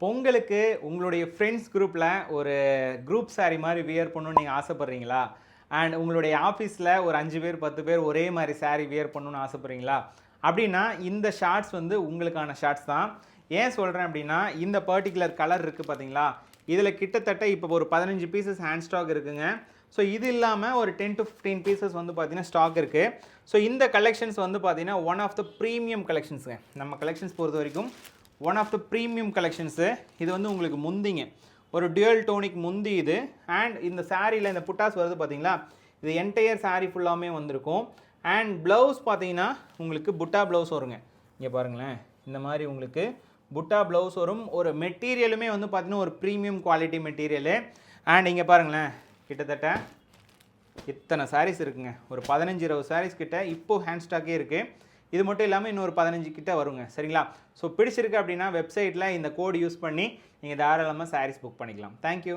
பொங்கலுக்கு உங்களுடைய ஃப்ரெண்ட்ஸ் குரூப்பில் ஒரு குரூப் saree மாதிரி வியர் பண்ணணும்னு நீங்கள் ஆசைப்பட்றீங்களா? அண்ட் உங்களுடைய ஆஃபீஸில் ஒரு 5 பேர் 10 பேர் ஒரே மாதிரி saree வியர் பண்ணணும்னு ஆசைப்பட்றீங்களா? அப்படின்னா இந்த ஷார்ட்ஸ் வந்து உங்களுக்கான ஷார்ட்ஸ் தான். ஏன் சொல்கிறேன் அப்படின்னா, இந்த பர்டிகுலர் கலர் இருக்குது பார்த்தீங்களா? இதில் கிட்டத்தட்ட இப்போ ஒரு 15 பீசஸ் ஹேண்ட் ஸ்டாக் இருக்குங்க. ஸோ இது இல்லாமல் ஒரு 10 to 15 பீசஸ் வந்து பார்த்தீங்கன்னா ஸ்டாக் இருக்குது. ஸோ இந்த கலெக்ஷன்ஸ் வந்து பார்த்தீங்கன்னா ஒன் ஆஃப் த ப்ரீமியம் கலெக்ஷன்ஸுங்க. நம்ம கலெக்ஷன்ஸ் பொறுத்த வரைக்கும் one of the premium collections. இது வந்து உங்களுக்கு முந்திங்க, ஒரு டியூயல் டோனிக் முந்தி இது. அண்ட் இந்த சாரியில் இந்த புட்டாஸ் வருது பார்த்தீங்களா, இது என்டையர் சாரீ ஃபுல்லாமே வந்திருக்கும். அண்ட் ப்ளவுஸ் பார்த்தீங்கன்னா உங்களுக்கு புட்டா ப்ளவுஸ் வருங்க. இங்கே பாருங்களேன், இந்த மாதிரி உங்களுக்கு புட்டா ப்ளவுஸ் வரும். ஒரு மெட்டீரியலுமே வந்து பார்த்தீங்கன்னா ஒரு ப்ரீமியம் குவாலிட்டி மெட்டீரியலு. அண்ட் இங்கே பாருங்களேன், கிட்டத்தட்ட இத்தனை சாரீஸ் இருக்குங்க. ஒரு 15-20 சாரீஸ் கிட்ட இப்போது ஹேண்ட் ஸ்டாக்கே இருக்குது. இது மட்டும் இல்லாமல் இன்னொரு 15 கிட்ட வருங்க. சரிங்களா? ஸோ பிடிச்சிருக்கு அப்படின்னா வெப்சைட்டில் இந்த கோட் யூஸ் பண்ணி நீங்கள் தாராளமாக சாரீஸ் புக் பண்ணிக்கலாம். தேங்க்யூ.